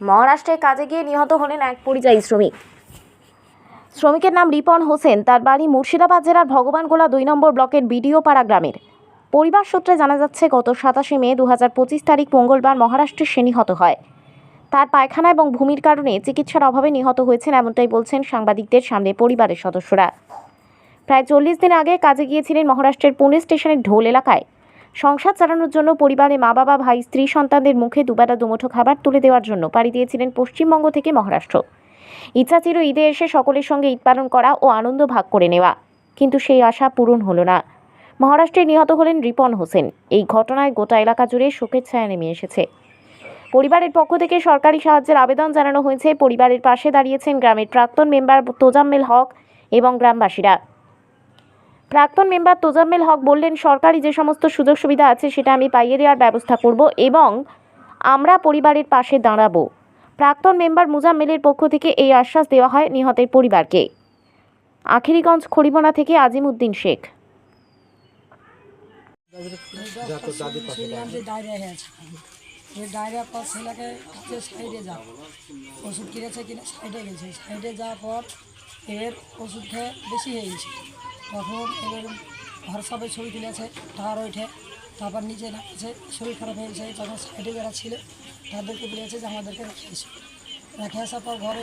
মহারাষ্ট্রে কাজে গিয়ে নিহত হলেন এক পরিযায়ী শ্রমিক। শ্রমিকের নাম রিপন হোসেন। তার বাড়ি মুর্শিদাবাদ জেলার ভগবানগোলা 2 নম্বর ব্লকের বিডিও পাড়া গ্রামের। পরিবার সূত্রে জানা যাচ্ছে, গত 27 মে 2025 তারিখ মঙ্গলবার মহারাষ্ট্রে সে নিহত হয়। তার পায়খানা এবং ভূমির কারণে চিকিৎসার অভাবে নিহত হয়েছেন, এমনটাই বলছেন সাংবাদিকদের সামনে পরিবারের সদস্যরা। প্রায় 40 দিন আগে কাজে গিয়েছিলেন মহারাষ্ট্রের পুনে স্টেশনের ঢোল এলাকায়। সংসার চালানোর জন্য পরিবারে মা, বাবা, ভাই, স্ত্রী, সন্তানদের মুখে দুবেলা দুমুঠো খাবার তুলে দেওয়ার জন্য পাড়ি দিয়েছিলেন পশ্চিমবঙ্গ থেকে মহারাষ্ট্র। ইচ্ছা ছিল ঈদে এসে সকলের সঙ্গে ঈদ পালন করা ও আনন্দ ভাগ করে নেওয়া, কিন্তু সেই আশা পূরণ হলো না। মহারাষ্ট্রে নিহত হলেন রিপন হোসেন। এই ঘটনায় গোটা এলাকা জুড়ে শোকের ছায়া নেমে এসেছে। পরিবারের পক্ষ থেকে সরকারি সাহায্যের আবেদন জানানো হয়েছে। পরিবারের পাশে দাঁড়িয়েছেন গ্রামের প্রাক্তন মেম্বার তোজাম্মেল হক এবং গ্রামবাসীরা। প্রাক্তন মেম্বার তোজাম্মেল হক বললেন, সরকারি যে সমস্ত সুযোগ সুবিধা আছে সেটা আমি পাইয়ে দেওয়ার ব্যবস্থা করব এবং আমরা পরিবারের পাশে দাঁড়াবো। প্রাক্তন মেম্বার মুজাম্মেলের পক্ষ থেকে এই আশ্বাস দেওয়া হয় নিহতের পরিবারকে। আখিরিগঞ্জ খড়িবনা থেকে আজিম উদ্দিন শেখ। ডায়রিয়া পর ছেলেকে কাছে সাইডে যাও, ওষুধ কিনেছে কিনে সাইডে গেছে। সাইডে যাওয়ার পর এর ওষুধ খেয়ে বেশি হয়ে গেছে। তখন এবার হোয়াটসঅ্যাপে ছবি তুলেছে, টাওয়ার ওঠে, তারপর নিচে নামছে, শরীর খারাপ হয়ে গেছে। তখন সাইডে যারা ছিল তাদেরকে বলেছে যে আমাদেরকে রেখে এসো। রেখে আসার পর ঘরে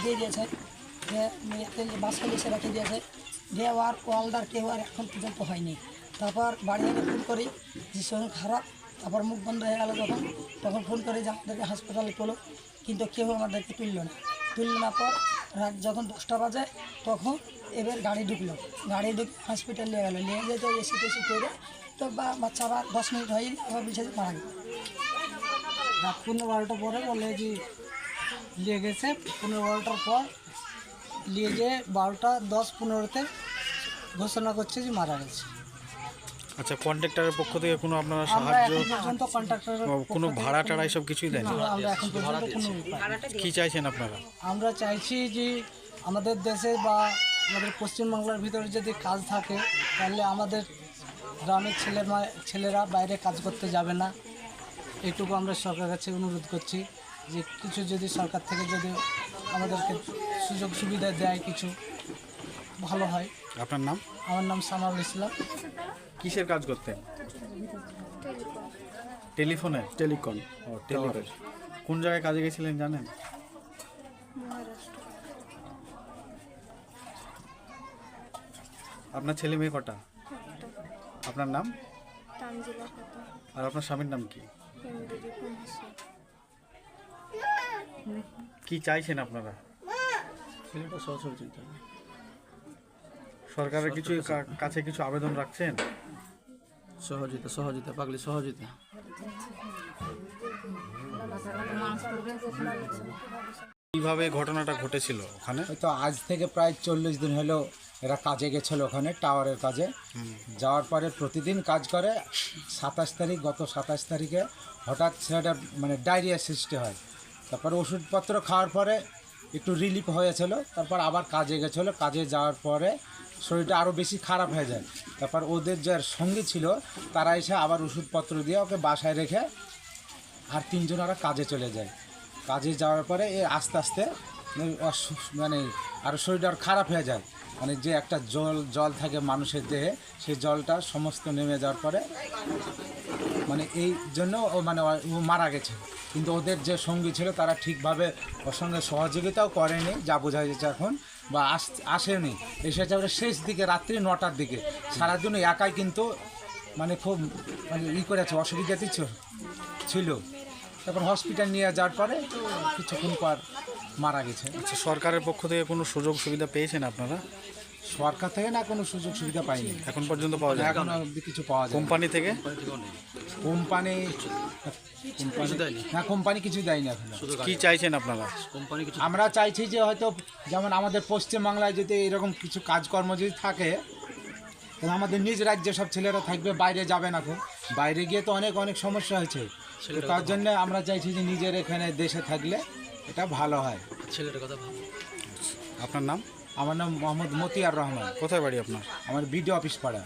দিয়ে দিয়েছে, যে বাসায় এসে রেখে দিয়েছে। দেওয়ার ওয়ালদার কেউ আর এখন পর্যন্ত হয়নি। তারপর বাড়ি এনে ফোন করি যে শরীর খারাপ, তারপর মুখ বন্ধ হয়ে গেল তখন ফোন করে যে আমাদেরকে হাসপাতালে তোলো, কিন্তু কেউ আমাদেরকে তুললো না। পর রাত যখন 10টা বাজে তখন এবার গাড়ি ঢুকে হসপিটাল নিয়ে গেল। নিয়ে যেয়ে তো এসি টেসি করে তো বাচ্চা আবার 10 মিনিট হয়নি, আবার বিছানা মারা গেল। রাত 12টার পরে বলে যে নিয়ে গেছে। 12টার পর নিয়ে যেয়ে 12টা 10-15তে ঘোষণা করছে যে মারা গেছে। আচ্ছা, কন্ট্রাক্টরের পক্ষ থেকে কোনো আপনারা সাহায্য, কোনো ভাড়া টাড়া এসব কিছুই দেয়নি? আমরা এখন পর্যন্ত কোনো কি চাইছেন আপনারা? আমরা চাইছি যে আমাদের দেশে বা আমাদের পশ্চিমবাংলার ভিতরে যদি কাজ থাকে তাহলে আমাদের গ্রামের ছেলেরা বাইরে কাজ করতে যাবে না। এইটুকু আমরা সরকারের কাছে অনুরোধ করছি যে কিছু যদি সরকার থেকে যদি আমাদেরকে সুযোগ সুবিধা দেয় কিছু ভালো হয়। আপনার নাম? আমার নাম সানাউল ইসলাম। কিসের কাজ করতেন? টেলিফোনে? টেলিকম। ও, টেলিকম। কোন জায়গায় কাজে গেছিলেন জানেন? আপনার ছেলে মেয়ে কটা? আপনার নাম? আর আপনার স্বামীর নাম কি? কি চাইছেন আপনারা? ছেলেটা সহযোগিতা, সরকারের কিছু কাছে কিছু আবেদন রাখছেন? সহযোগিতা পাগলি সহযোগিতা। কিভাবে ঘটনাটা ঘটেছিল ওখানে? হয়তো আজ থেকে প্রায় 40 দিন হলো এরা কাজে গেছিলো ওখানে টাওয়ারের কাজে। যাওয়ার পরে প্রতিদিন কাজ করে। গত 27 তারিখে হঠাৎ ছেলেটা মানে ডায়রিয়া সৃষ্টি হয়। তারপরে ওষুধপত্র খাওয়ার পরে একটু রিলিফ হয়েছিল। তারপর আবার কাজে গেছিলো। কাজে যাওয়ার পরে শরীরটা আরও বেশি খারাপ হয়ে যায়। তারপর ওদের যার সঙ্গী ছিল তারা এসে আবার ওষুধপত্র দিয়ে ওকে বাসায় রেখে আর 3 জন ওরা কাজে চলে যায়। কাজে যাওয়ার পরে আস্তে আস্তে মানে আরও শরীরটা আর খারাপ হয়ে যায়। মানে যে একটা জল থাকে মানুষের দেহে, সেই জলটা সমস্ত নেমে যাওয়ার পরে মানে এই জন্য ও মারা গেছে। কিন্তু ওদের যে সঙ্গী ছিল তারা ঠিকভাবে ওর সঙ্গে সহযোগিতাও করেনি, যা বোঝা যাচ্ছে এখন, বা আসেনি। এসেছে ওরা শেষ দিকে, রাত্রি 9টার দিকে। সারাদিন একাই কিন্তু মানে খুব করেছে, অসুবিধাতেই ছিল। তারপর হসপিটাল নিয়ে যাওয়ার পরে কিছুক্ষণ পর মারা গেছে। আচ্ছা, সরকারের পক্ষ থেকে কোনো সুযোগ সুবিধা পেয়েছেন আপনারা? সরকার থেকে না, কোনো সুযোগ সুবিধা পাইনি এখন পর্যন্ত পাওয়া যায়? এখন অবধি কিছু পাওয়া যায়। কোম্পানি থেকে? কোম্পানি কিছু দেয়নি এখন। কি চাইছেন আপনারা? আমরা চাইছি যে হয়তো যেমন আমাদের পশ্চিমবাংলায় যদি এরকম কিছু কাজকর্ম যদি থাকে তাহলে আমাদের নিজ রাজ্যে সব ছেলেরা থাকবে, বাইরে যাবে না। বাইরে গিয়ে তো অনেক সমস্যা হয়েছে। তার জন্য আমরা চাইছি যে নিজের এখানে দেশে থাকলে এটা ভালো হয়। ছেলেটার কথা ভালো। আপনার নাম? আমার নাম মোহাম্মদ মতিয়ার রহমান। কোথায় বাড়ি আপনার? আমার বিডিও অফিস পাড়া।